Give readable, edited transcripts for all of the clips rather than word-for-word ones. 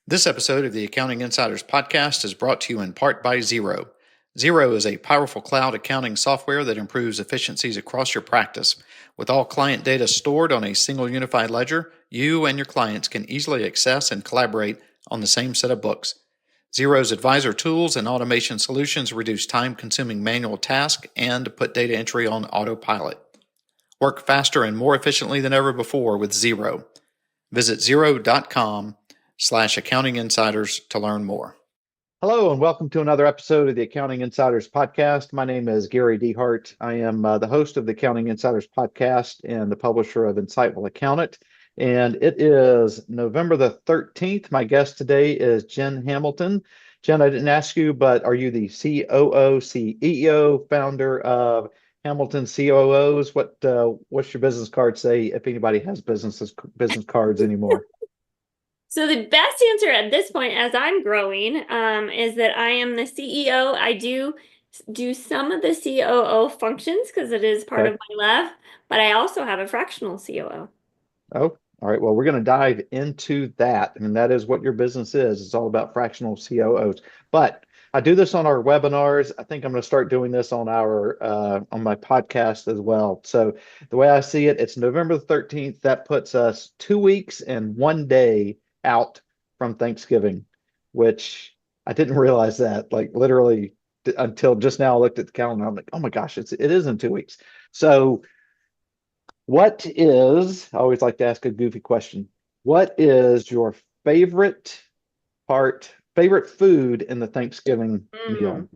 This episode of the Accounting Insiders podcast is brought to you in part by Xero. Xero is a powerful cloud accounting software that improves efficiencies across your practice. With all client data stored on a single unified ledger, you and your clients can easily access and collaborate on the same set of books. Xero's advisor tools and automation solutions reduce time-consuming manual tasks and put data entry on autopilot. Work faster and more efficiently than ever before with Xero. Visit xero.com/accounting insiders to learn more. Hello, and welcome to another episode of the Accounting Insiders podcast. My name is Gary DeHart. I am the host of the Accounting Insiders podcast and the publisher of Insightful Accountant. And it is November the 13th. My guest today is Jen Hamilton. Jen, I didn't ask you, but are you the COO, CEO, founder of Hamilton COOs? What's your business card say if anybody has business cards anymore? So the best answer at this point, as I'm growing, is that I am the CEO. I do some of the COO functions because it is part of my love, but I also have a fractional COO. Oh, all right. Well, we're going to dive into that. And that is what your business is. It's all about fractional COOs. But I do this on our webinars. I think I'm going to start doing this on on my podcast as well. So the way I see it, it's November the 13th. That puts us 2 weeks and 1 day out from Thanksgiving, which I didn't realize that, like literally until just now I looked at the calendar. I'm like, oh my gosh, it is in 2 weeks. So I always like to ask a goofy question. What is your favorite food in the Thanksgiving meal?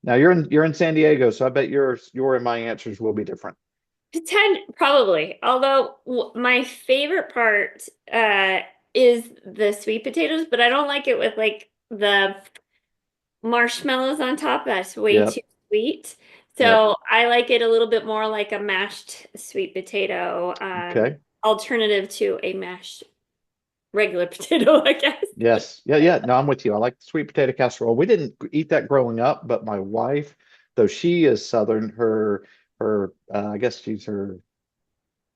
Now you're in San Diego, so I bet your and my answers will be different. Probably. Although my favorite part is the sweet potatoes, but I don't like it with like the marshmallows on top. That's way too sweet. So I like it a little bit more like a mashed sweet potato alternative to a mashed regular potato, I guess. Yes. Yeah. No, I'm with you. I like the sweet potato casserole. We didn't eat that growing up, but my wife, though she is Southern, I guess she's her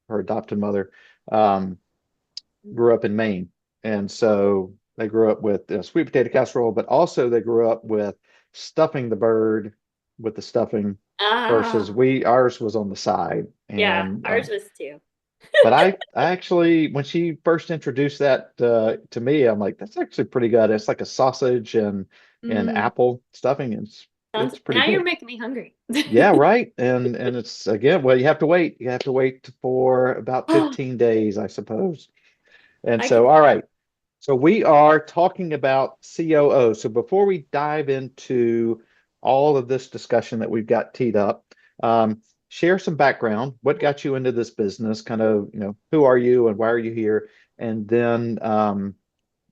adopted mother, grew up in Maine. And so they grew up with sweet potato casserole, but also they grew up with stuffing the bird with the stuffing versus ours was on the side. And ours was too. but I actually, when she first introduced that to me, I'm like, that's actually pretty good. It's like a sausage and apple stuffing. It's pretty now good. You're making me hungry. Yeah, right. And it's again, well, you have to wait. You have to wait for about 15 days, I suppose. And so, all right. So we are talking about COO. So before we dive into all of this discussion that we've got teed up, share some background. What got you into this business? Kind of, who are you and why are you here? And then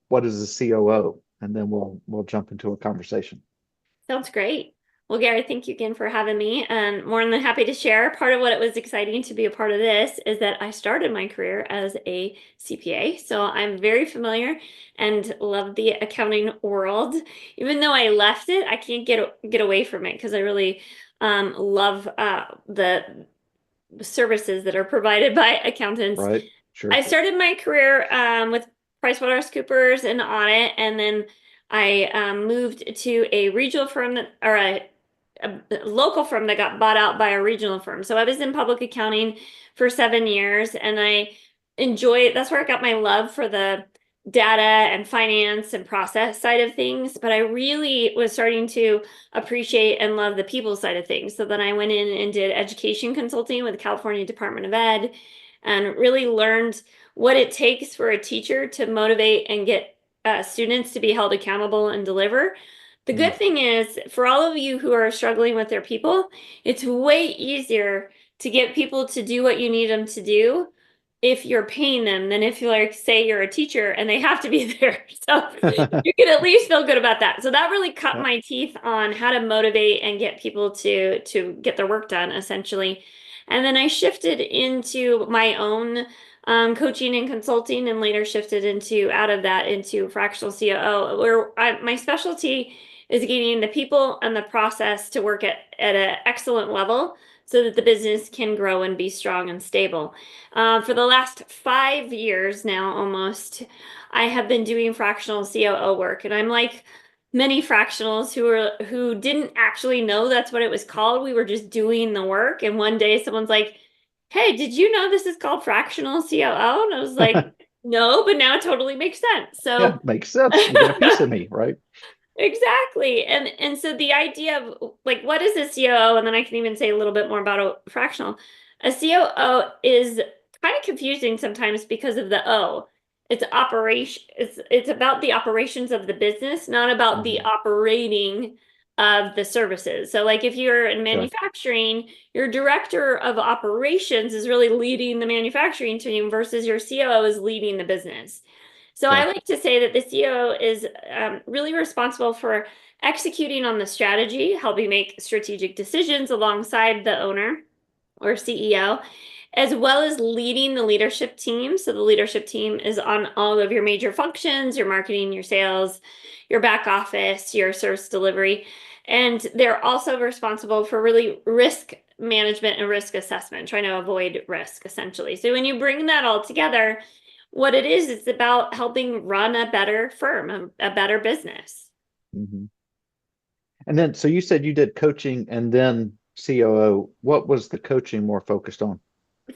what is a COO? And then we'll jump into a conversation. Sounds great. Well, Gary, thank you again for having me, and more than happy to share. Part of what it was exciting to be a part of this is that I started my career as a CPA, so I'm very familiar and love the accounting world. Even though I left it, I can't get away from it because I really love the services that are provided by accountants. Right. Sure. I started my career with PricewaterhouseCoopers in audit, and then I moved to a regional firm a local firm that got bought out by a regional firm. So I was in public accounting for 7 years, and I that's where I got my love for the data and finance and process side of things. But I really was starting to appreciate and love the people side of things. So then I went in and did education consulting with the California Department of Ed and really learned what it takes for a teacher to motivate and get students to be held accountable and deliver. The good thing is, for all of you who are struggling with their people, it's way easier to get people to do what you need them to do if you're paying them than if you say you're a teacher and they have to be there. So you can at least feel good about that. So that really cut my teeth on how to motivate and get people to get their work done, essentially. And then I shifted into my own coaching and consulting, and later shifted out of that into fractional COO, where my specialty is getting the people and the process to work at an excellent level so that the business can grow and be strong and stable. For the last 5 years now, almost, I have been doing fractional COO work, and I'm like many fractionals who didn't actually know that's what it was called. We were just doing the work, and one day someone's like, "Hey, did you know this is called fractional COO?" And I was like, "No, but now it totally makes sense." Yeah, So makes sense. You get a piece of me, right? exactly. And so the idea of like what is a COO, and then I can even say a little bit more about a fractional. A COO is kind of confusing sometimes because of the O. It's operation, it's about the operations of the business, not about the Hmm. operating of the services. So like if you're in Okay. manufacturing, your director of operations is really leading the manufacturing team versus your COO is leading the business. So I Okay. like to say that the CEO is really responsible for executing on the strategy, helping make strategic decisions alongside the owner or CEO, as well as leading the leadership team. So the leadership team is on all of your major functions, your marketing, your sales, your back office, your service delivery. And they're also responsible for really risk management and risk assessment, trying to avoid risk essentially. So when you bring that all together, what it is, it's about helping run a better firm, a better business. Hmm. And then, so you said you did coaching and then COO. What was the coaching more focused on?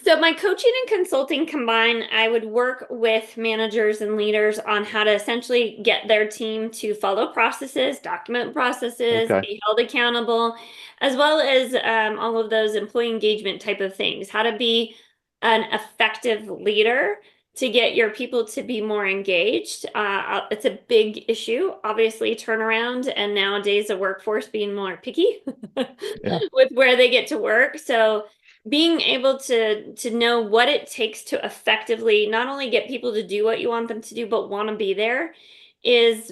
So my coaching and consulting combined, I would work with managers and leaders on how to essentially get their team to follow processes, document processes, Okay. be held accountable, as well as all of those employee engagement type of things. How to be an effective leader to get your people to be more engaged. It's a big issue, obviously, turnaround, and nowadays the workforce being more picky Yeah. with where they get to work. So being able to know what it takes to effectively not only get people to do what you want them to do, but want to be there is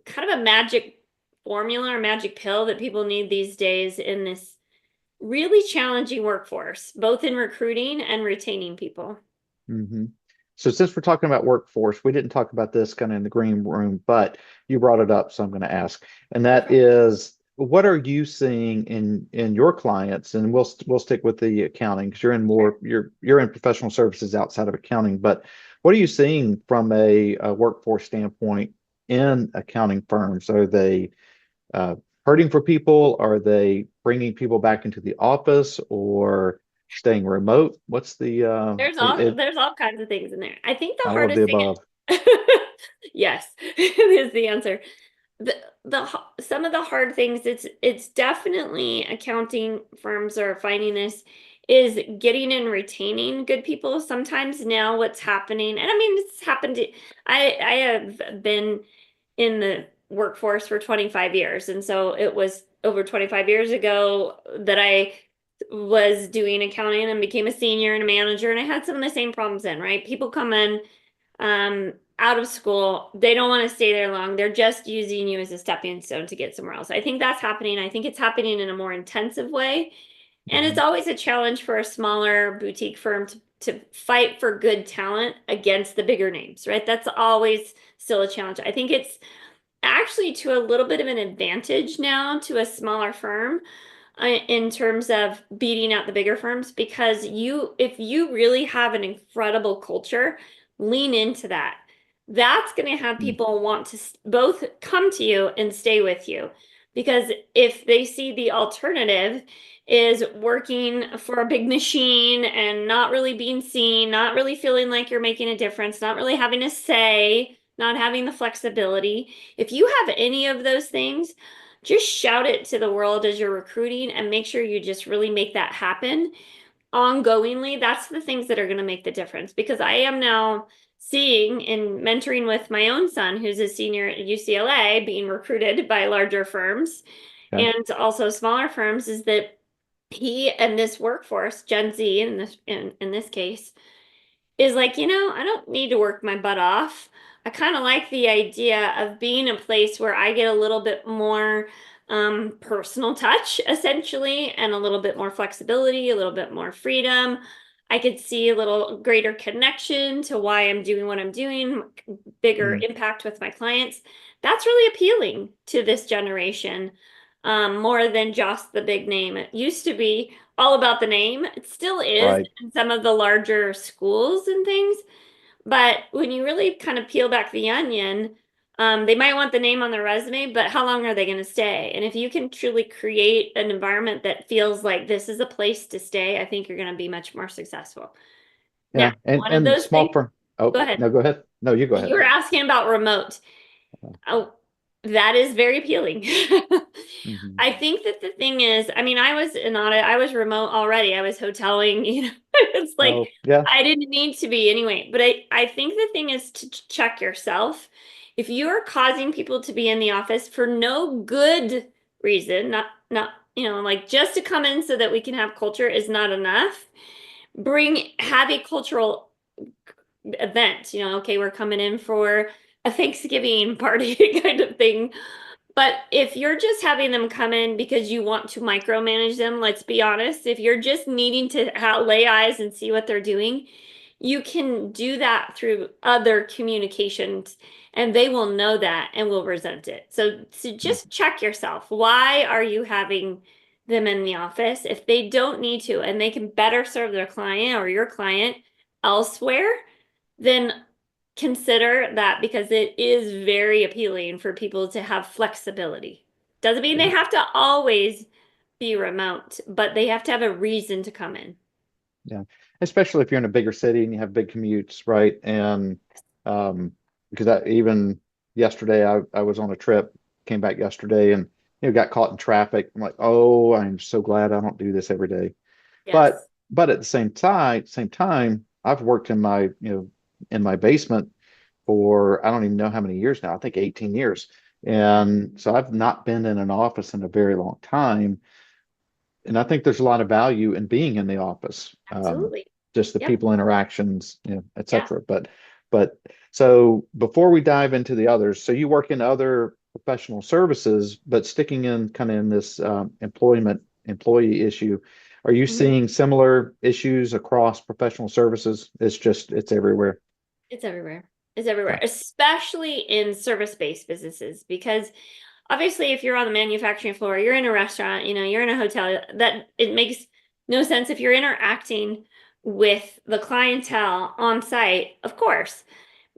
kind of a magic formula or magic pill that people need these days in this really challenging workforce, both in recruiting and retaining people. Hmm. So since we're talking about workforce, we didn't talk about this kind of in the green room, but you brought it up, so I'm going to ask. And that is, what are you seeing in your clients? And we'll stick with the accounting because you're in professional services outside of accounting. But what are you seeing from a workforce standpoint in accounting firms? Are they uh, hurting for people? Are they bringing people back into the office or staying remote? What's the There's all kinds of things in there. I think the all of the hardest thing above? yes, is the answer. Some of the hard things, it's definitely accounting firms are finding this is getting and retaining good people. Sometimes now what's happening, and I mean it's happened I have been in the workforce for 25 years, and so it was over 25 years ago that I was doing accounting and became a senior and a manager, and I had some of the same problems then, right? People come in out of school, they don't want to stay there long. They're just using you as a stepping stone to get somewhere else. I think that's happening. I think it's happening in a more intensive way. And it's Mhm. always a challenge for a smaller boutique firm to fight for good talent against the bigger names, right? That's always still a challenge. I think it's actually to a little bit of an advantage now to a smaller firm in terms of beating out the bigger firms because if you really have an incredible culture, lean into that. That's going to have Mm. people want to both come to you and stay with you. Because if they see the alternative is working for a big machine and not really being seen, not really feeling like you're making a difference, not really having a say, not having the flexibility, if you have any of those things, just shout it to the world as you're recruiting and make sure you just really make that happen ongoingly. That's the things that are going to make the difference because I am now seeing and mentoring with my own son, who's a senior at UCLA, being recruited by larger firms Okay. and also smaller firms, is that he and this workforce, Gen Z in this case, is like, I don't need to work my butt off. I kind of like the idea of being a place where I get a little bit more personal touch, essentially, and a little bit more flexibility, a little bit more freedom. I could see a little greater connection to why I'm doing what I'm doing, bigger Mm, impact with my clients. That's really appealing to this generation, more than just the big name. It used to be all about the name. It still is right. in some of the larger schools and things. But when you really kind of peel back the onion, they might want the name on their resume, but how long are they going to stay? And if you can truly create an environment that feels like this is a place to stay, I think you're going to be much more successful. Now, Yeah. one of And those small things, firm. Oh, go ahead. no, go ahead. No, you go You ahead. were asking about remote. Oh, that is very appealing. Hmm. I think that the thing is, I mean, I was in audit, I was remote already. I was hoteling, it's like Oh, yeah. I didn't need to be anyway. But I think the thing is to check yourself. If you are causing people to be in the office for no good reason, not, like just to come in so that we can have culture is not enough. Have a cultural event, okay, we're coming in for a Thanksgiving party kind of thing. But if you're just having them come in because you want to micromanage them, let's be honest, if you're just needing to lay eyes and see what they're doing, you can do that through other communications and they will know that and will resent it. So Mm, just check yourself. Why are you having them in the office? If they don't need to and they can better serve their client or your client elsewhere, then consider that because it is very appealing for people to have flexibility. Doesn't mean they yeah. have to always be remote, but they have to have a reason to come in. Yeah. Especially if you're in a bigger city and you have big commutes, right? And um, because even yesterday I was on a trip, came back yesterday and got caught in traffic. I'm like, oh, I'm so glad I don't do this every day. But Yes, at the same time, I've worked in my, in my basement for I don't even know how many years now. I think 18 years. yeah, And so I've not been in an office in a very long time. And I think there's a lot of value in being in the office, absolutely. just the Yep. people interactions, et Yeah. cetera. But so before we dive into the others, so you work in other professional services, but sticking in kind of in this employee issue, are you Mhm. seeing similar issues across professional services? It's everywhere. It's everywhere. It's everywhere, Yeah, especially in service-based businesses, because obviously if you're on the manufacturing floor, you're in a restaurant, you're in a hotel, that it makes no sense if you're interacting with the clientele on site, of course.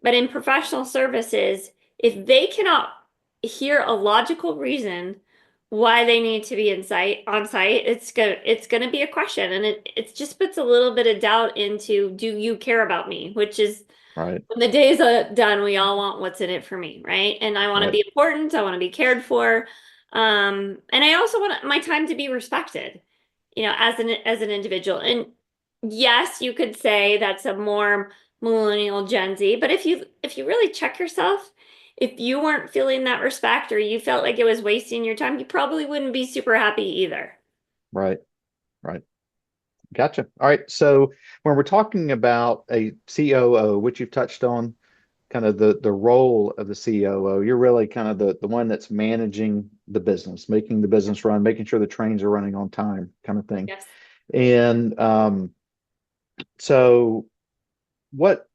But in professional services, if they cannot hear a logical reason why they need to be in site on site, it's gonna be a question, and it just puts a little bit of doubt into, do you care about me? Which is right, when the day's done, we all want what's in it for me, right? And I want to right. be important. I want to be cared for. And I also want my time to be respected, as an individual. And yes, you could say that's a more millennial Gen Z, but if you really check yourself, if you weren't feeling that respect or you felt like it was wasting your time, you probably wouldn't be super happy either. Right, right. Gotcha. All right. So when we're talking about a COO, which you've touched on, kind of the role of the COO, you're really kind of the one that's managing the business, making the business run, making sure the trains are running on time, kind of thing. Yes. And so what,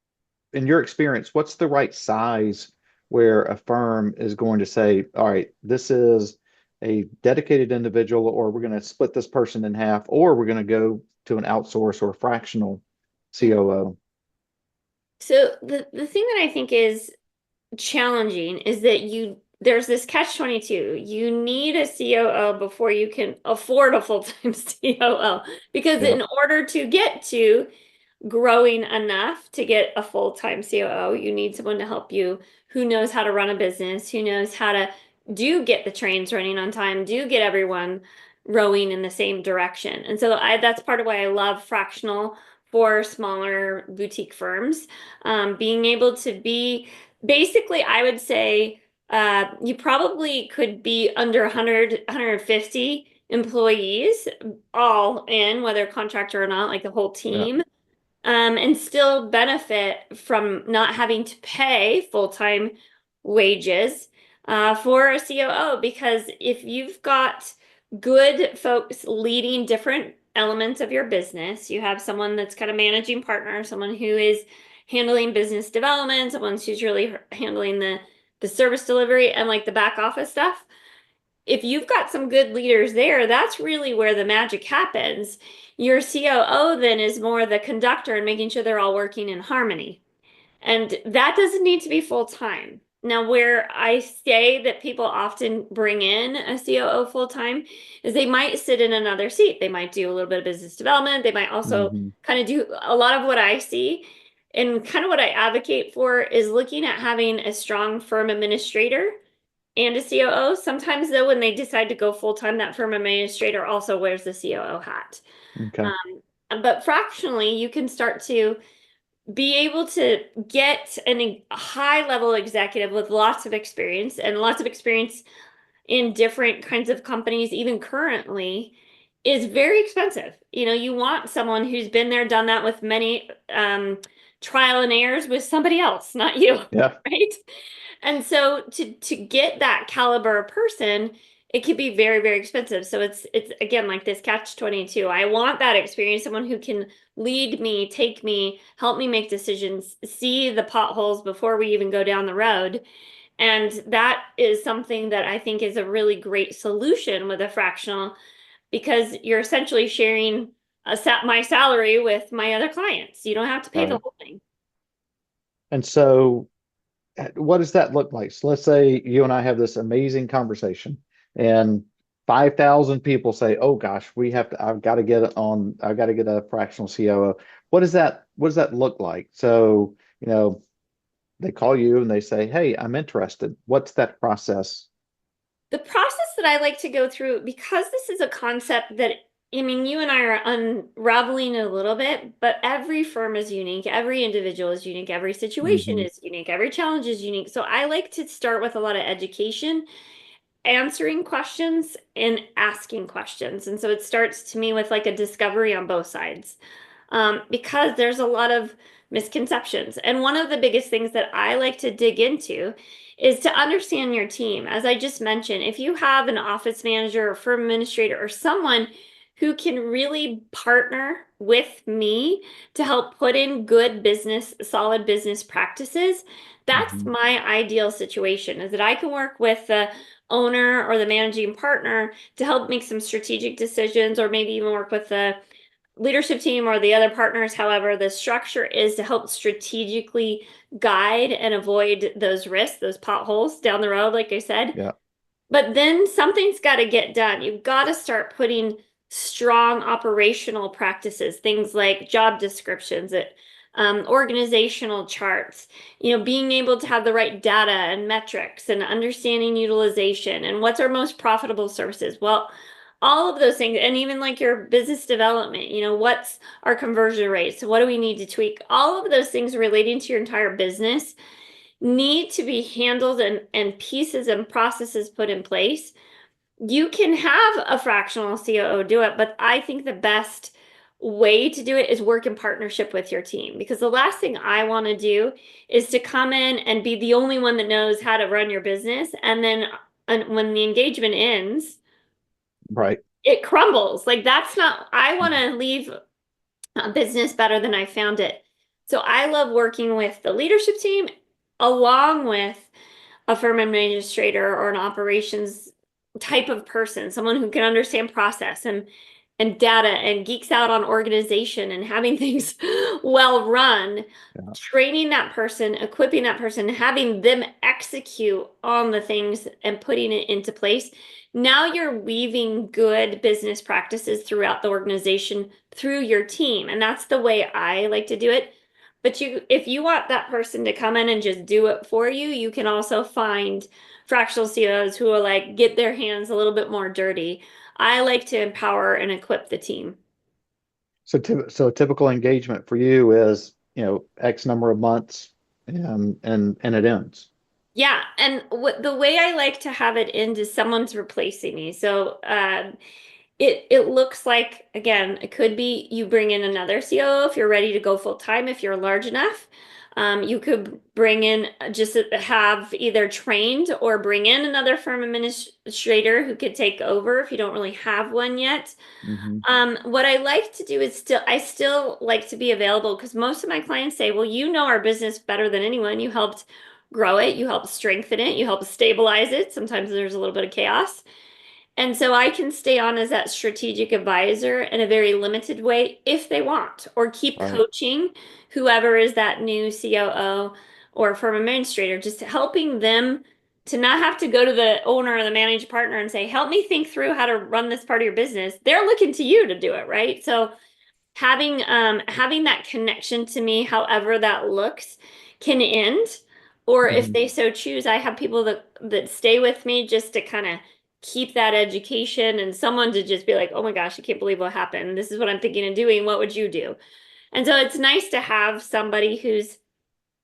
in your experience, what's the right size where a firm is going to say, all right, this is a dedicated individual, or we're going to split this person in half, or we're going to go to an outsource or a fractional COO? So the thing that I think is challenging is that there's this catch 22. You need a COO before you can afford a full-time COO because Yeah, in order to get to growing enough to get a full-time COO, you need someone to help you who knows how to run a business, who knows how to do get the trains running on time, do get everyone rowing in the same direction. And so that's part of why I love fractional for smaller boutique firms. Being able to be basically, I would say you probably could be under 100, 150 employees all in, whether contractor or not, like the whole yeah, team, and still benefit from not having to pay full-time wages for a COO. Because if you've got good folks leading different elements of your business. You have someone that's kind of managing partner, someone who is handling business development, someone who's really handling the service delivery and like the back office stuff. If you've got some good leaders there, that's really where the magic happens. Your COO then is more the conductor and making sure they're all working in harmony. And that doesn't need to be full time. Now, where I say that people often bring in a COO full time is they might sit in another seat. They might do a little bit of business development. They might also Hmm. kind of do a lot of what I see. And kind of what I advocate for is looking at having a strong firm administrator and a COO. Sometimes, though, when they decide to go full time, that firm administrator also wears the COO hat. Okay. But fractionally, you can start to be able to get a high level executive with lots of experience and lots of experience in different kinds of companies, even currently, is very expensive. You know, you want someone who's been there, done that with many trial and errors with somebody else, not you, Yeah. right? And so to get that caliber person, it could be very, very expensive. So it's again like this catch 22. I want that experience, someone who can lead me, take me, help me make decisions, see the potholes before we even go down the road. And that is something that I think is a really great solution with a fractional because you're essentially sharing my salary with my other clients. You don't have to pay the Right. whole thing. And so what does that look like? So let's say you and I have this amazing conversation and 5,000 people say, "Oh gosh, I've got to get it on, I've got to get a fractional COO." What does that look like? So, they call you and they say, "Hey, I'm interested." What's that process? The process that I like to go through, because this is a concept that, I mean, you and I are unraveling a little bit, but every firm is unique, every individual is unique, every situation Hmm. is unique, every challenge is unique. So I like to start with a lot of education, answering questions, and asking questions. And so it starts to me with like a discovery on both sides because there's a lot of misconceptions. And one of the biggest things that I like to dig into is to understand your team. As I just mentioned, if you have an office manager or firm administrator or someone who can really partner with me to help put in good business, solid business practices, that's Hmm. my ideal situation is that I can work with the owner or the managing partner to help make some strategic decisions or maybe even work with the leadership team or the other partners. However, the structure is to help strategically guide and avoid those risks, those potholes down the road, like I said. Yeah. But then something's got to get done. You've got to start putting strong operational practices, things like job descriptions, organizational charts, being able to have the right data and metrics and understanding utilization and what's our most profitable services. Well, all of those things, and even like your business development, what's our conversion rates? What do we need to tweak? All of those things relating to your entire business need to be handled and pieces and processes put in place. You can have a fractional COO do it, but I think the best way to do it is work in partnership with your team because the last thing I want to do is to come in and be the only one that knows how to run your business. And then when the engagement ends, Right. it crumbles. Like that's not, I want to leave a business better than I found it. So I love working with the leadership team along with a firm administrator or an operations type of person, someone who can understand process and data and geeks out on organization and having things well run, Yeah. training that person, equipping that person, having them execute on the things and putting it into place. Now you're weaving good business practices throughout the organization through your team. And that's the way I like to do it. But if you want that person to come in and just do it for you, you can also find fractional CEOs who are like get their hands a little bit more dirty. I like to empower and equip the team. So a typical engagement for you is, X number of months and it ends. Yeah, and the way I like to have it end is someone's replacing me. So it looks like again, it could be you bring in another COO if you're ready to go full time if you're large enough. You could bring in just have either trained or bring in another firm administrator who could take over if you don't really have one yet. Hmm. What I like to do is I still like to be available because most of my clients say, well, you know our business better than anyone. You helped grow it, you helped strengthen it, you helped stabilize it. Sometimes there's a little bit of chaos. And so I can stay on as that strategic advisor in a very limited way if they want, or keep Right. coaching whoever is that new COO or firm administrator, just helping them to not have to go to the owner or the managing partner and say, help me think through how to run this part of your business. They're looking to you to do it, right? So having that connection to me, however that looks, can end. Or if Hmm. they so choose, I have people that stay with me just to kind of keep that education and someone to just be like, oh my gosh, I can't believe what happened. This is what I'm thinking of doing. What would you do? And so it's nice to have somebody who's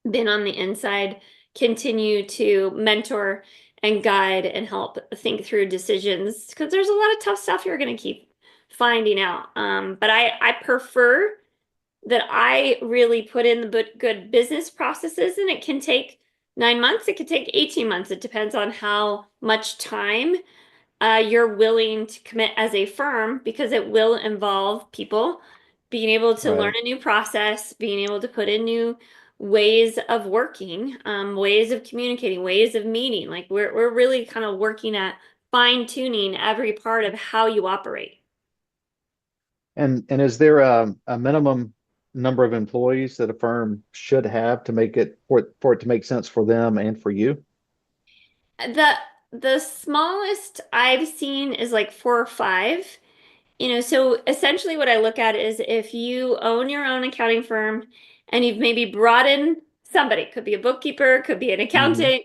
been on the inside continue to mentor and guide and help think through decisions because there's a lot of tough stuff you're going to keep finding out. But I prefer that I really put in the good business processes, and it can take 9 months, it could take 18 months. It depends on how much time you're willing to commit as a firm because it will involve people being able to learn Right. a new process, being able to put in new ways of working, ways of communicating, ways of meeting. Like we're really kind of working at fine tuning every part of how you operate. And is there a minimum number of employees that a firm should have to make it for it to make sense for them and for you? The the smallest I've seen is like 4 or 5. So essentially what I look at is if you own your own accounting firm and you've maybe brought in somebody, could be a bookkeeper, could be an Hmm. accountant,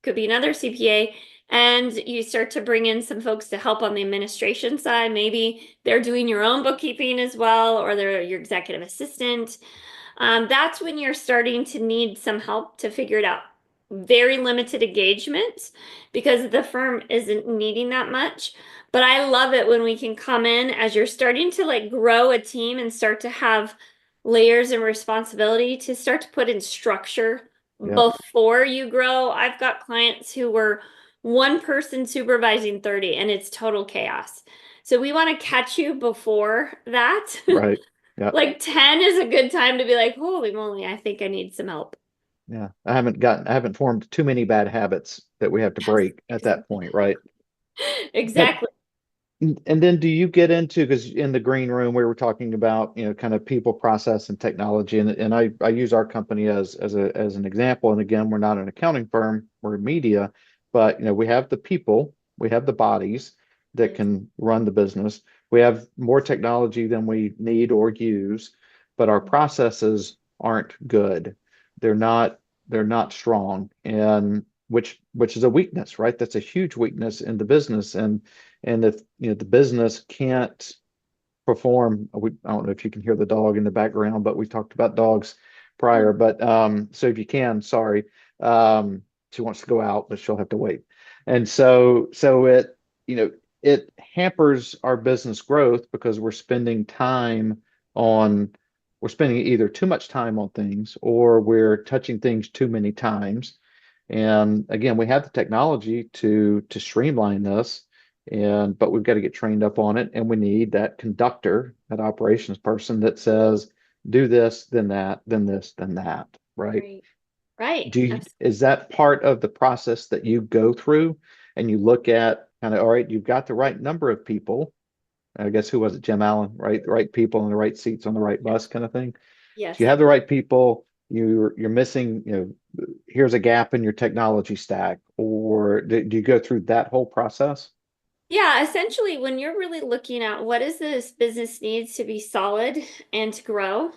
could be another CPA, and you start to bring in some folks to help on the administration side. Maybe they're doing your own bookkeeping as well, or they're your executive assistant. That's when you're starting to need some help to figure it out. Very limited engagement because the firm isn't needing that much. But I love it when we can come in as you're starting to like grow a team and start to have layers and responsibility to start to put in structure Yeah. before you grow. I've got clients who were one person supervising 30 and it's total chaos. So we want to catch you before that. Right. Yeah. Like 10 is a good time to be like, holy moly, I think I need some help. Yeah. I haven't formed too many bad habits that we have to Yes, break at that point, right? But exactly. and then do you get into, because in the green room we were talking about, kind of people, process, and technology, and I use our company as an example. And again, we're not an accounting firm, we're media, but we have the people, we have the bodies that Yes. can run the business. We have more technology than we need or use, but our processes aren't good. They're not they're not strong, and which is a weakness, right? That's a huge weakness in the business. And if the business can't perform, I don't know if you can hear the dog in the background, but we talked about dogs prior. But so if you can, sorry, she wants to go out, but she'll have to wait. And so it hampers our business growth because on we're spending either too much time on things or we're touching things too many times. And again, we have the technology to streamline this, but we've got to get trained up on it, and we need that conductor, that operations person that says, do this, then that, then this, then that, right? Right. Right. Is that part of the process that you go through and you look at kind of, all right, you've got the right number of people. I guess who was it, Jim Allen, right? The right people in the right seats on the right Yes. bus kind of thing. So you Yes. have the right people, you're missing, here's a gap in your technology stack, or do you go through that whole process? Yeah, essentially, when you're really looking at what is this business needs to be solid and to grow,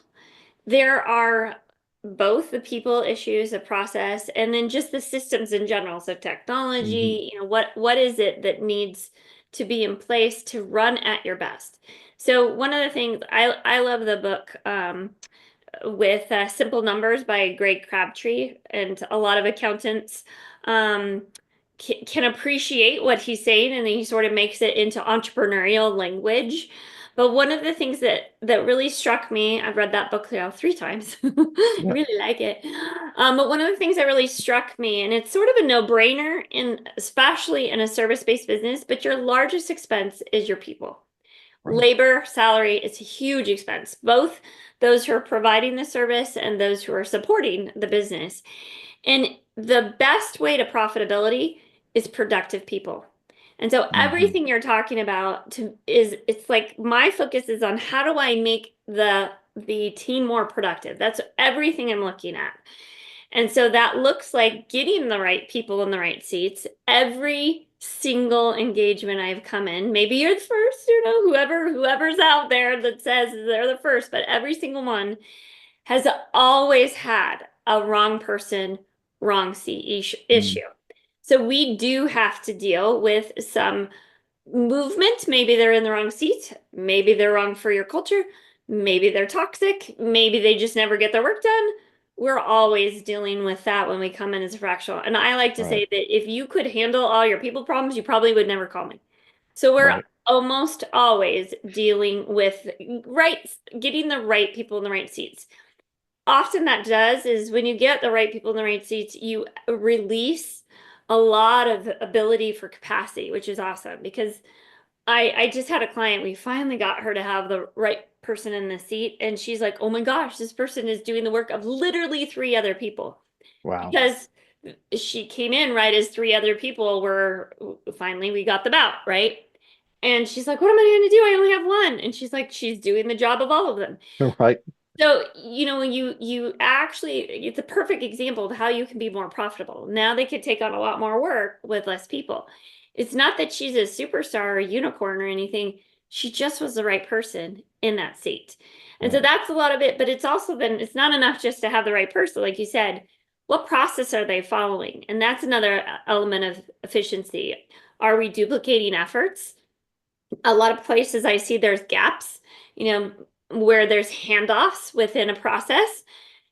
there are both the people issues, the process, and then just the systems in general. So Hmm. technology, what is it that needs to be in place to run at your best? So one of the things I love the book with Simple Numbers by Greg Crabtree, and a lot of accountants um, can appreciate what he's saying, and then he sort of makes it into entrepreneurial language. But one of the things that really struck me, I've read that book now 3 times. I Yeah. really like it. But one of the things that really struck me, and it's sort of a no-brainer in especially in a service-based business, but your largest expense is your people. Right. Labor, salary is a huge expense, both those who are providing the service and those who are supporting the business. And the best way to profitability is productive people. And so Hmm. everything you're talking about is it's like my focus is on how do I make the team more productive. That's everything I'm looking at. And so that looks like getting the right people in the right seats. Every single engagement I've come in, maybe you're the first, whoever's out there that says they're the first, but every single one has always had a wrong person, wrong seat issue. Mm. So we do have to deal with some movement. Maybe they're in the wrong seat. Maybe they're wrong for your culture. Maybe they're toxic. Maybe they just never get their work done. We're always dealing with that when we come in as a fractional. And I like to Right. say that if you could handle all your people problems, you probably would never call me. So we're Right. almost always dealing with right, getting the right people in the right seats. Often that does is when you get the right people in the right seats, you release a lot of ability for capacity, which is awesome because I just had a client, we finally got her to have the right person in the seat, and she's like, oh my gosh, this person is doing the work of literally 3 other people Wow. because she came in right as 3 other people were finally we got them out, right? And she's like, what am I going to do? I only have one. And she's like, she's doing the job of all of them. Right. So, when you actually, it's a perfect example of how you can be more profitable. Now they could take on a lot more work with less people. It's not that she's a superstar or a unicorn or anything. She just was the right person in that seat. And so Right. that's a lot of it, but it's also been, it's not enough just to have the right person. Like you said, what process are they following? And that's another element of efficiency. Are we duplicating efforts? A lot of places I see there's gaps, you know, where there's handoffs within a process.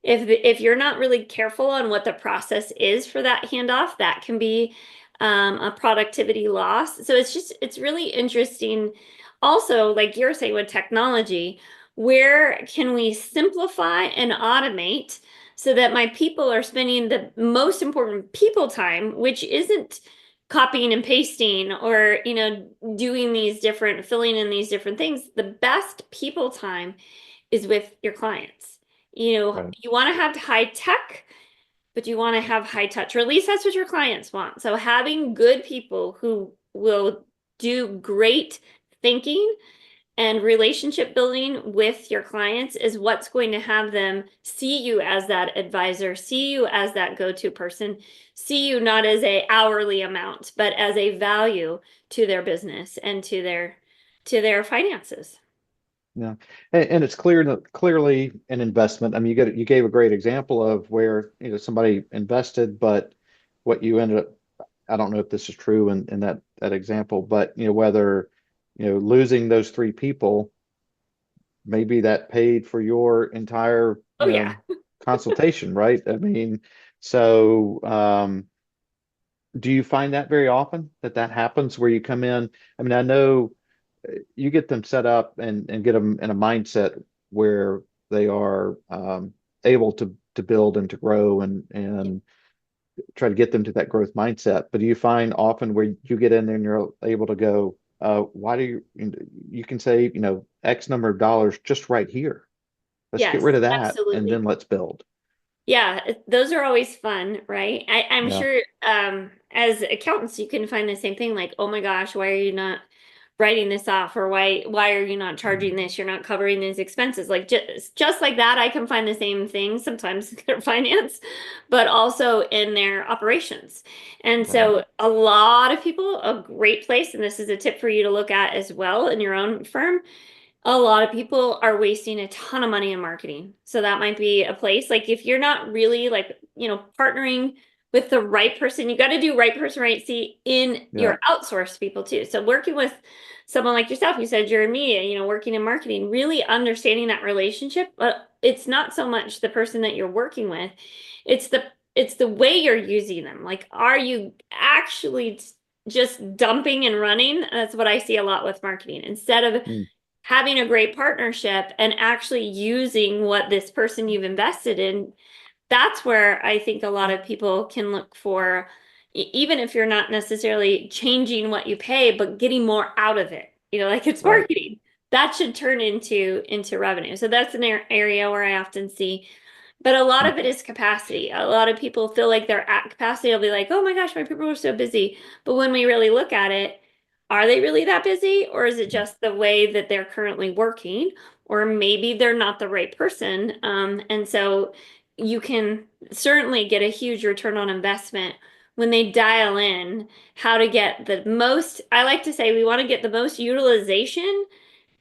If you're not really careful on what the process is for that handoff, that can be a productivity loss. So it's really interesting. Also, like you're saying with technology, where can we simplify and automate so that my people are spending the most important people time, which isn't copying and pasting or doing these different filling in these different things. The best people time is with your clients. Right. You want to have high tech, but you want to have high touch, or at least that's what your clients want. So having good people who will do great thinking and relationship building with your clients is what's going to have them see you as that advisor, see you as that go-to person, see you not as a hourly amount, but as a value to their business and to their finances. Yeah. And it's clearly an investment. I mean, you gave a great example of where, somebody invested, but what you ended up, I don't know if this is true in that example, but whether, losing those 3 people, maybe that paid for your entire, Oh yeah. consultation, right? I mean, so do you find that very often that happens where you come in? I mean, I know you get them set up and get them in a mindset where they are able to build and to grow and try to get them to that growth mindset. But do you find often where you get in there and you're able to go, why do you can save, X number of dollars just right here. Let's get Yes, rid of that and absolutely. then let's build. Yeah, those are always fun, right? I'm Yeah. sure as accountants you can find the same thing like, oh my gosh, why are you not writing this off or why are you not charging this? You're not covering these expenses. Like just like that, I can find the same thing sometimes in their finance, but also in their operations. And Right. so a lot of people, a great place, and this is a tip for you to look at as well in your own firm, a lot of people are wasting a ton of money in marketing. So that might be a place like if you're not really like, partnering with the right person, you got to do right person, right seat in Yeah. your outsourced people too. So working with someone like yourself, you said you're in media, working in marketing, really understanding that relationship, but it's not so much the person that you're working with. It's the way you're using them. Like, are you actually just dumping and running? That's what I see a lot with marketing. Instead of Mm. having a great partnership and actually using what this person you've invested in, that's where I think a lot of people can look for, even if you're not necessarily changing what you pay, but getting more out of it. Like it's Right. marketing. That should turn into revenue. So that's an area where I often see. But a lot of it is capacity. A lot of people feel like they're at capacity. They'll be like, oh my gosh, my people are so busy. But when we really look at it, are they really that busy? Or is it just the way that they're currently working? Or maybe they're not the right person. And so you can certainly get a huge return on investment when they dial in how to get the most. I like to say we want to get the most utilization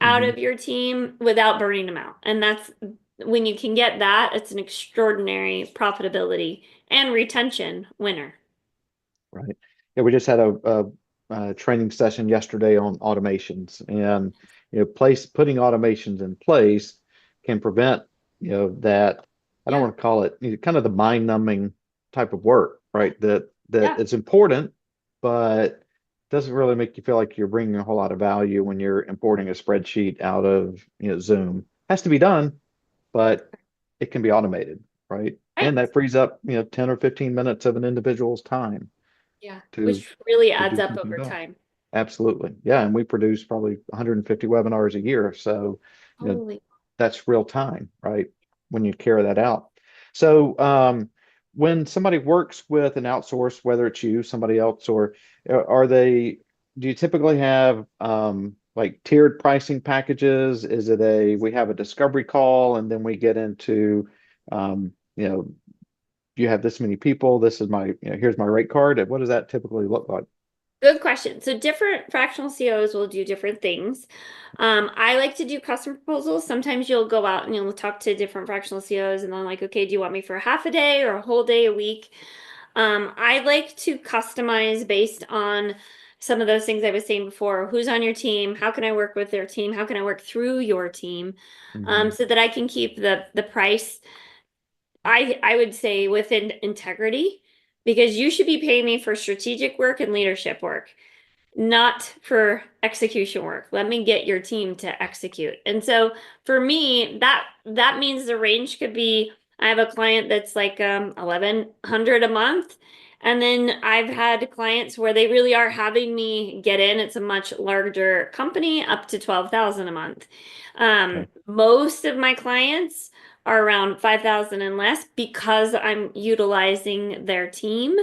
out Mm-hmm. of your team without burning them out. And that's when you can get that, it's an extraordinary profitability and retention winner. Right. Yeah, we just had a training session yesterday on automations, and putting automations in place can prevent that. I don't Yeah. want to call it kind of the mind-numbing type of work, Yeah. right? That Yeah. it's important, but doesn't really make you feel like you're bringing a whole lot of value when you're importing a spreadsheet out of Zoom. Has to be done, but it can be automated, right? And Right. that frees up 10 or 15 minutes of an individual's time Yeah. to Which really to adds do up something over about. time. Absolutely. Yeah, and we produce probably 150 webinars a year. So, you know, Holy. that's real time, right? When you carry that out. So, when somebody works with an outsource, whether it's you, somebody else, or are they, do you typically have like tiered pricing packages? Is it we have a discovery call and then we get into, you have this many people, this is here's my rate card. What does that typically look like? Good question. So different fractional COs will do different things. I like to do custom proposals. Sometimes you'll go out and you'll talk to different fractional COs and they're like, okay, do you want me for a half a day or a whole day a week? I like to customize based on some of those things I was saying before. Who's on your team? How can I work with their team? How can I work through your team? Hmm. So that I can keep the price, I would say, within integrity, because you should be paying me for strategic work and leadership work, not for execution work. Let me get your team to execute. And so for me, that means the range could be, I have a client that's like 1100 a month. And then I've had clients where they really are having me get in. It's a much larger company, up to 12,000 a month. Okay. Most of my clients are around 5,000 and less because I'm utilizing their team.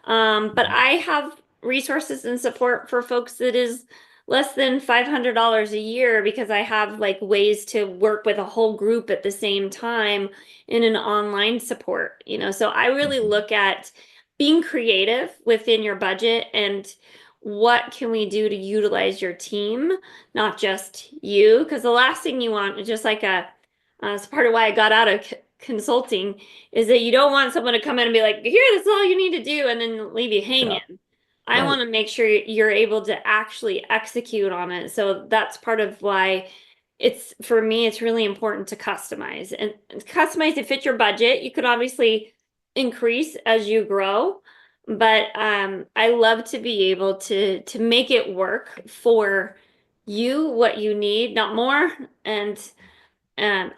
But Mhm. I have resources and support for folks that is less than $500 a year because I have like ways to work with a whole group at the same time in an online support. So I really Mhm. look at being creative within your budget and what can we do to utilize your team, not just you, because the last thing you want is just like it's part of why I got out of consulting, is that you don't want someone to come in and be like, here, that's all you need to do, and then leave you Yeah, hanging. I right. want to make sure you're able to actually execute on it. So that's part of why for me, it's really important to customize and customize to fit your budget. You could obviously increase as you grow, but I love to be able to make it work for you, what you need, not more. And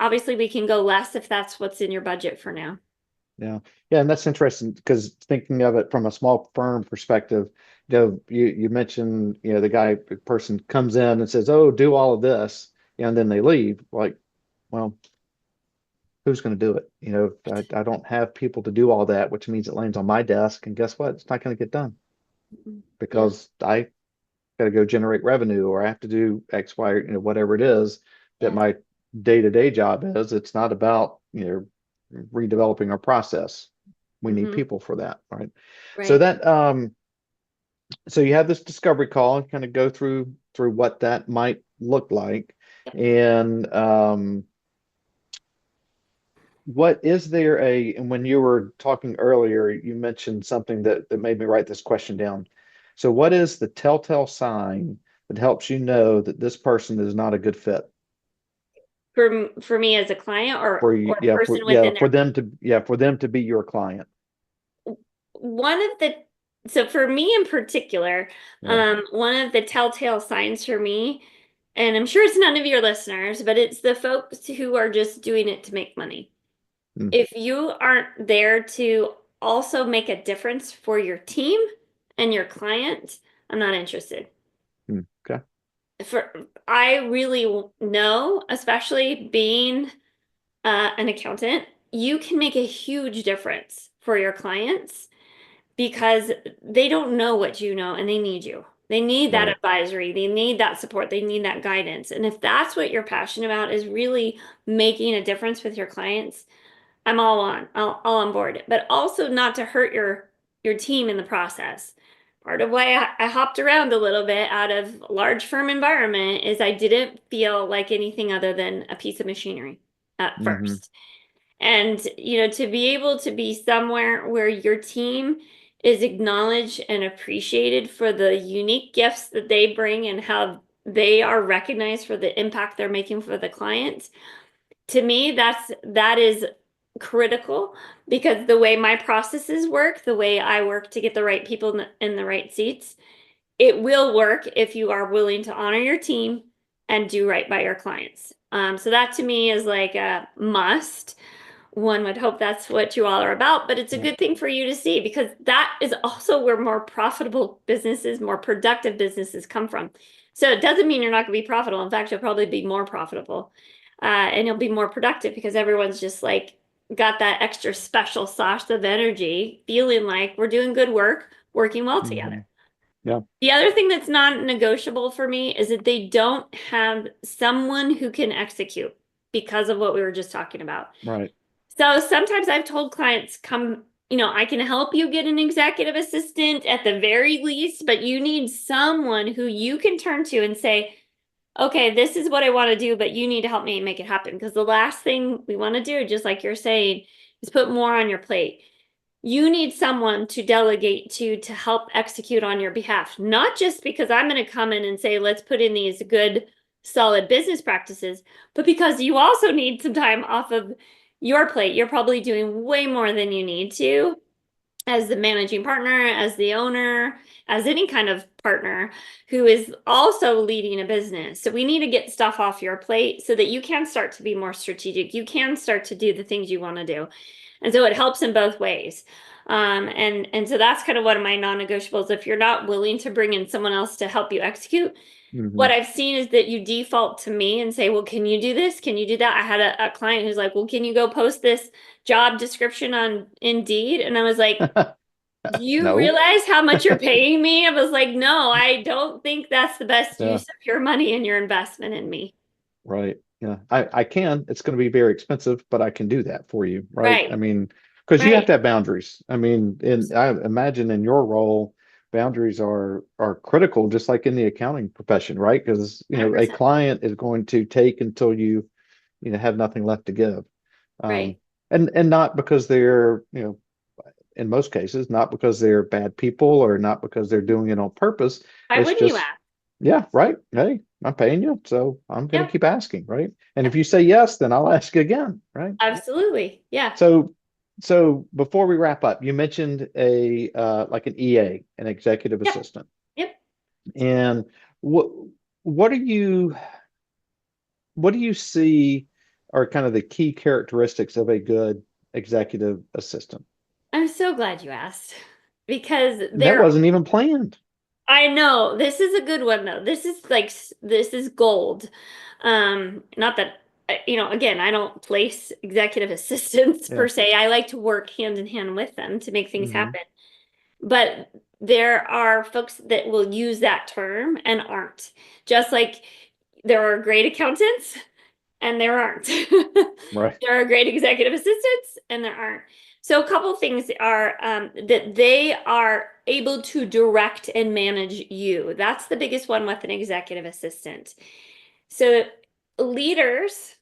obviously we can go less if that's what's in your budget for now. Yeah. Yeah, and that's interesting because thinking of it from a small firm perspective, you mentioned, the person comes in and says, "Oh, do all of this," and then they leave. Like, well, who's going to do it? I don't have people to do all that, which means it lands on my desk, and guess what? It's not going to get done Yeah. because I got to go generate revenue or I have to do X, Y, or, whatever it is that Yeah. my day-to-day job is. It's not about, redeveloping our process. We need Hmm. people for that, right? So Right. so you have this discovery call and kind of go through what that might look like. Yep. And what is there and when you were talking earlier, you mentioned something that made me write this question down. So what is the telltale sign that helps you know that this person is not a good fit For me as a client for or you? a Yeah, person within their for them to be your client. one of the so for me in particular, Yeah. one of the telltale signs for me and I'm sure it's none of your listeners, but it's the folks who are just doing it to make money. Mm, If you aren't there to also make a difference for your team and your client, I'm not interested. okay. For I really know, especially being an accountant, you can make a huge difference for your clients because they don't know what you know and they need you. They need that Right. advisory, they need that support, they need that guidance. And if that's what you're passionate about is really making a difference with your clients, I'm all on board. But also not to hurt your team in the process. Part of why I hopped around a little bit out of large firm environment is I didn't feel like anything other than a piece of machinery at Hmm. first. And, to be able to be somewhere where your team is acknowledged and appreciated for the unique gifts that they bring and how they are recognized for the impact they're making for the client, to me, that is critical because the way my processes work, the way I work to get the right people in the right seats, it will work if you are willing to honor your team and do right by your clients. So that to me is like a must. One would hope that's what you all are about, but it's a Yeah. good thing for you to see because that is also where more profitable businesses, more productive businesses come from. So it doesn't mean you're not going to be profitable. In fact, you'll probably be more profitable, and you'll be more productive because everyone's just like got that extra special sauce of energy, feeling like we're doing good work, working well together. Hmm. Yeah. The other thing that's non-negotiable for me is that they don't have someone who can execute because of what we were just talking about. Right. So sometimes I've told clients, come, I can help you get an executive assistant at the very least, but you need someone who you can turn to and say, okay, this is what I want to do, but you need to help me make it happen. Because the last thing we want to do, just like you're saying, is put more on your plate. You need someone to delegate to help execute on your behalf, not just because I'm going to come in and say, let's put in these good, solid business practices, but because you also need some time off of your plate. You're probably doing way more than you need to as the managing partner, as the owner, as any kind of partner who is also leading a business. So we need to get stuff off your plate so that you can start to be more strategic. You can start to do the things you want to do. And so it helps in both ways. And so that's kind of one of my non-negotiables. If you're not willing to bring in someone else to help you execute, Hmm. what I've seen is that you default to me and say, well, can you do this? Can you do that? I had a client who's like, well, can you go post this job description on Indeed? And I was like, do you No. realize how much you're paying me? I was like, no, I don't think that's the best Yeah. use of your money and your investment in me. Right. Yeah. I can. It's going to be very expensive, but I can do that for you. Right. I Right, mean, because you have right, to have boundaries. I mean, I imagine in your role, boundaries are critical, just like in the accounting profession, right? Because, a 100%. client is going to take until you have nothing left to give. Um, Right. and not because they're, in most cases, not because they're bad people or not because they're doing it on purpose. Why It's wouldn't you just, ask? yeah, right. Hey, I'm paying you, so I'm going to Yep, keep asking, right? And if yep, you say yes, then I'll ask again, right? absolutely. Yeah. So, so before we wrap up, you mentioned a like an EA, an executive Yep, assistant, yep. and what what do you see are kind of the key characteristics of a good executive assistant? I'm so glad you asked because And that there wasn't even planned. I know this is a good one though. This is gold. Not that again, I don't place executive assistants Yeah. per se. I like to work hand in hand with them to make things Hmm. happen. But there are folks that will use that term and aren't. Just like there are great accountants and there aren't. Right. There are great executive assistants and there aren't. So a couple things are that they are able to direct and manage you. That's the biggest one with an executive assistant. So leaders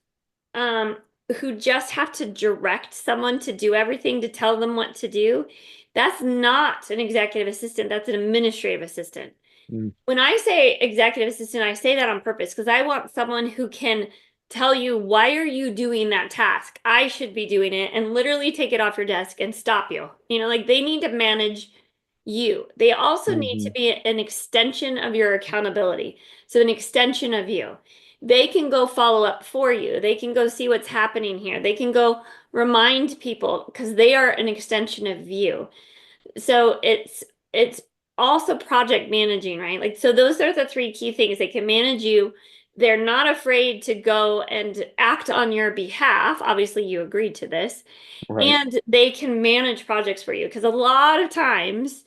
um, who just have to direct someone to do everything, to tell them what to do, that's not an executive assistant. That's an administrative assistant. Mm. When I say executive assistant, I say that on purpose because I want someone who can tell you, why are you doing that task? I should be doing it, and literally take it off your desk and stop you. Like they need to manage you. They also need to Hmm. be an extension of your accountability. So an extension of you. They can go follow up for you. They can go see what's happening here. They can go remind people because they are an extension of you. So it's also project managing, right? Like so those are the three key things. They can manage you. They're not afraid to go and act on your behalf. Obviously, you agreed to this. Right. And they can manage projects for you because a lot of times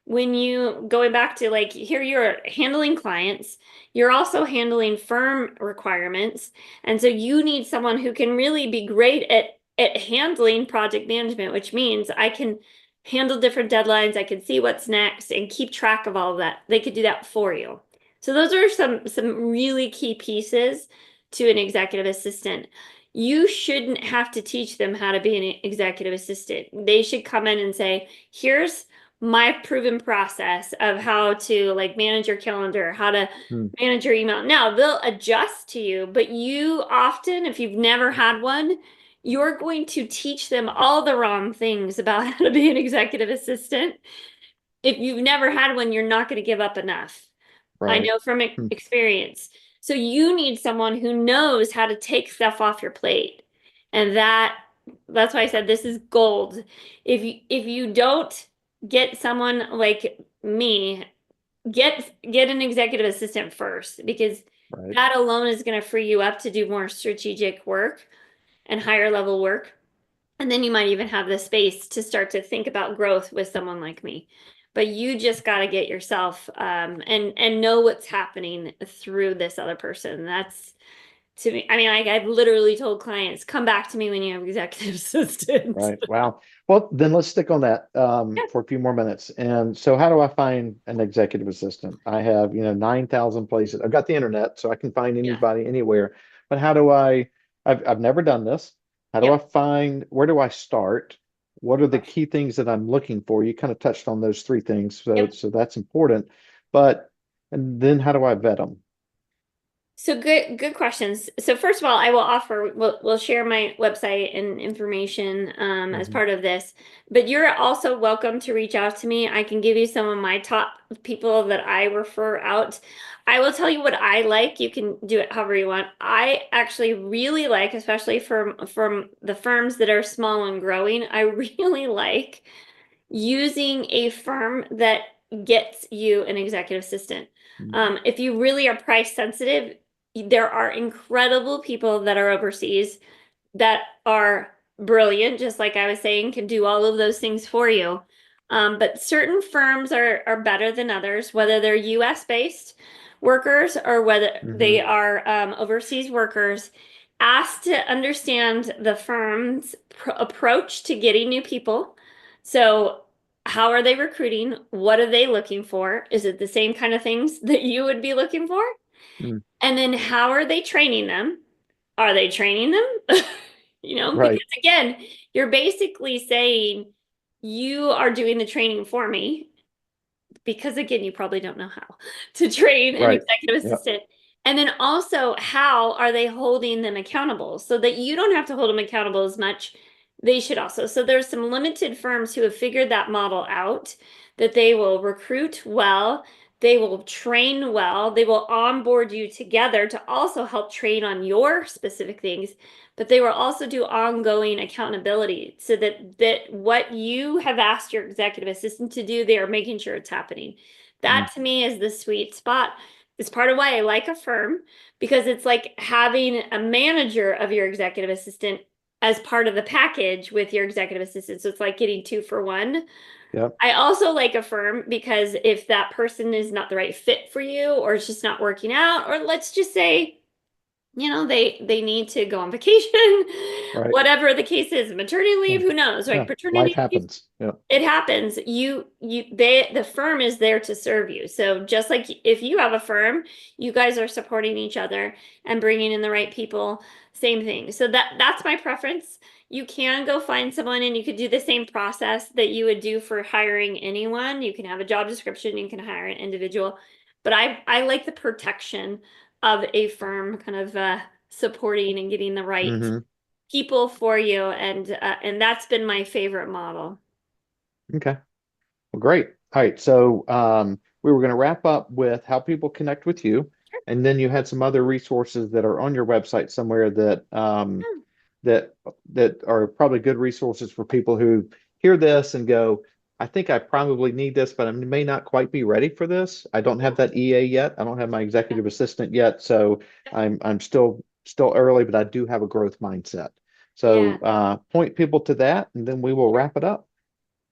when you going back to like here you're handling clients, you're also handling firm requirements. And so you need someone who can really be great at handling project management, which means I can handle different deadlines, I can see what's next and keep track of all of that. They could do that for you. So those are some really key pieces to an executive assistant. You shouldn't have to teach them how to be an executive assistant. They should come in and say, here's my proven process of how to like manage your calendar, how to Mm. manage your email. Now they'll adjust to you, but you often, if you've never had one, you're going to teach them all the wrong things about how to be an executive assistant. If you've never had one, you're not going to give up enough. I Right. know from Mm. experience. So you need someone who knows how to take stuff off your plate. And that's why I said this is gold. If you don't get someone like me, get an executive assistant first because Right. that alone is going to free you up to do more strategic work and higher level work. And then you might even have the space to start to think about growth with someone like me. But you just got to get yourself and know what's happening through this other person. That's to me. I mean, I've literally told clients, come back to me when you have executive assistants. Right. Wow. Well, then let's stick on that Yeah. for a few more minutes. And so, how do I find an executive assistant? I have, 9,000 places. I've got the internet, so I can find Yeah. anybody anywhere. But how do I? I've never done this. How do I Yep. find? Where do I start? What are the key things that I'm looking for? You kind of touched on those three things, so Yep. so that's important. But and then how do I vet them? So good questions. So first of all, I will offer, we'll share my website and information as Hmm. part of this, but you're also welcome to reach out to me. I can give you some of my top people that I refer out. I will tell you what I like. You can do it however you want. I actually really like, especially from the firms that are small and growing, I really like using a firm that gets you an executive assistant. If you really are price sensitive, there are incredible people that are overseas that are brilliant, just like I was saying, can do all of those things for you. But certain firms are better than others, whether they're US based workers or whether Hmm. they are overseas workers. Ask to understand the firm's approach to getting new people. So, how are they recruiting? What are they looking for? Is it the same kind of things that you would be looking for? Mm. And then how are they training them? Are they training them? Because Right. again, you're basically saying you are doing the training for me because again, you probably don't know how to train an Right. executive Yeah. assistant. And then also, how are they holding them accountable so that you don't have to hold them accountable as much? They should also. So there's some limited firms who have figured that model out that they will recruit well, they will train well, they will onboard you together to also help train on your specific things, but they will also do ongoing accountability so that what you have asked your executive assistant to do, they are making sure it's happening. Mm. That to me is the sweet spot. It's part of why I like a firm because it's like having a manager of your executive assistant as part of the package with your executive assistant. So it's like getting two for one. Yep. I also like a firm because if that person is not the right fit for you or it's just not working out, or let's just say they need to go on vacation, Right. whatever the case is, maternity leave, Yeah. who knows, Yeah. like Life paternity leave, happens. Yeah. it happens. The firm is there to serve you. So just like if you have a firm, you guys are supporting each other and bringing in the right people, same thing. So that's my preference. You can go find someone and you could do the same process that you would do for hiring anyone. You can have a job description, you can hire an individual, but I like the protection of a firm kind of supporting and getting the right Hmm. people for you and that's been my favorite model. Okay. Well, great. All right, so we were going to wrap up with how people connect with you, and then you had some other resources that are on your website somewhere that Hmm. that that are probably good resources for people who hear this and go, I think I probably need this, but I may not quite be ready for this. I don't have Yeah. that EA yet. I don't have my Yeah. executive assistant yet, so I'm still early, but I do have a growth mindset. So Yeah. point people to that, and then we will wrap it up.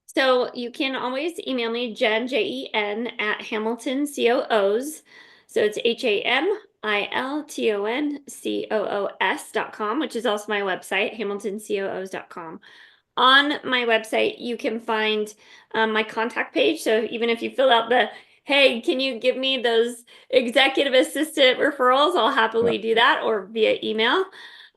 So you can always email me, Jen, Jen, at Hamilton COOs. So it's HAMILTONCOOS.com, which is also my website, hamiltoncoos.com. On my website, you can find my contact page. So even if you fill out the, hey, can you give me those executive assistant referrals? I'll Yeah. happily do that or via email.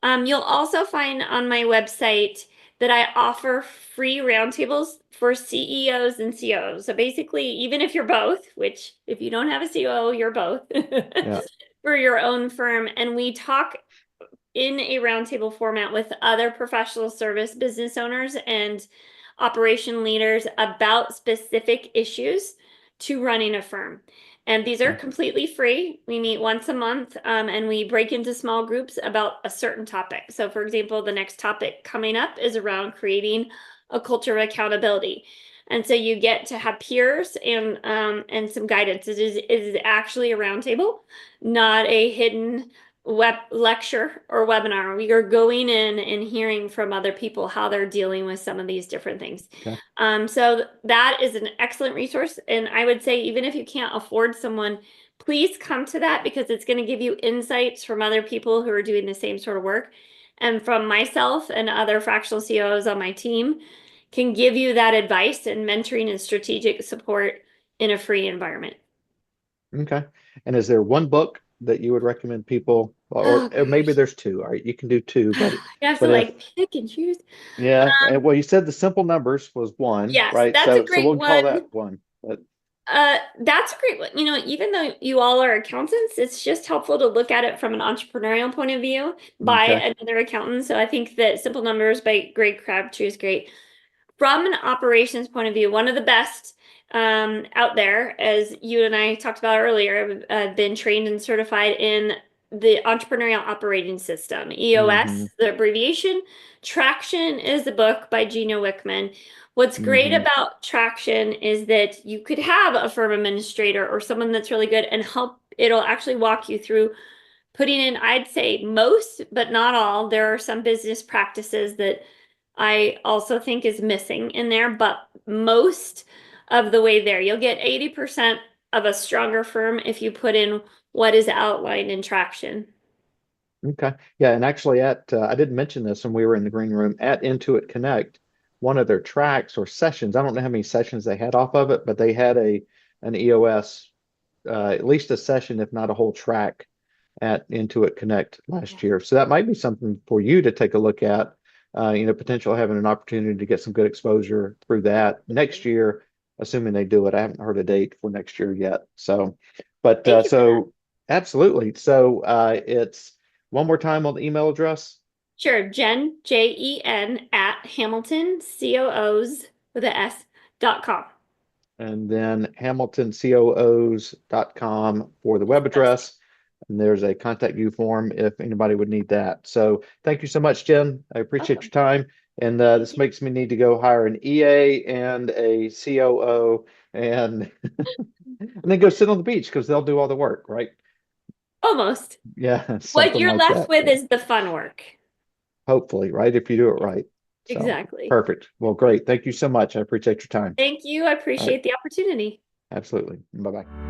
You'll also find on my website that I offer free roundtables for CEOs and COOs. So basically, even if you're both, which if you don't have a COO, you're both Yeah. for your own firm, and we talk in a roundtable format with other professional service business owners and operation leaders about specific issues to running a firm. And these are Okay. completely free. We meet once a month, and we break into small groups about a certain topic. So, for example, the next topic coming up is around creating a culture of accountability. And so you get to have peers and some guidance. It is actually a roundtable, not a hidden web lecture or webinar. We are going in and hearing from other people how they're dealing with some of these different things. Okay. So that is an excellent resource. And I would say, even if you can't afford someone, please come to that because it's going to give you insights from other people who are doing the same sort of work. And from myself and other fractional CEOs on my team can give you that advice and mentoring and strategic support in a free environment. Okay. And is there one book that you would recommend people, Oh or maybe gosh. there's two? All right, you can do two, You have to but if like pick and choose. yeah, and well, you said the simple numbers was one, Yes, right? that's a So great we'll call one. that one. But That's a great one. Even though you all are accountants, it's just helpful to look at it from an entrepreneurial point of view by okay, another accountant. So I think that Simple Numbers by Greg Crabtree is great. From an operations point of view, one of the best out there, as you and I talked about earlier, I've been trained and certified in the entrepreneurial operating system, mm-hmm, EOS, the abbreviation. Traction is a book by Gino Wickman. What's great mm-hmm, about Traction is that you could have a firm administrator or someone that's really good and help. It'll actually walk you through putting in, I'd say most, but not all. There are some business practices that I also think is missing in there, but most of the way there. You'll get 80% of a stronger firm if you put in what is outlined in Traction. okay, yeah. And actually, at I didn't mention this when we were in the green room at Intuit Connect, one of their tracks or sessions. I don't know how many sessions they had off of it, but they had an EOS, at least a session, if not a whole track at Intuit Connect Yeah. last year. So that might be something for you to take a look at. Potential having an opportunity to get some good exposure through that next Absolutely. year, assuming they do it. I haven't heard a date for next year yet. So, but Thank you for that. so absolutely. So it's one more time on the email address. Sure. Jen, at Hamilton, COOs with a S.com. And then hamiltoncoos.com for the web Website. address. And there's a contact you form if anybody would need that. So thank you so much, Jen. I appreciate your Welcome. time. And Thank this you. makes me need to go hire an EA and a COO and and then go sit on the beach because they'll do all the work, right? Almost. Yeah, What something you're like left that. with is the fun work. Hopefully, right? If you do it Yes, right. So exactly. perfect. Well, great. Thank you so much. I appreciate your time. Thank you. I All right. appreciate the opportunity. Absolutely. Bye bye.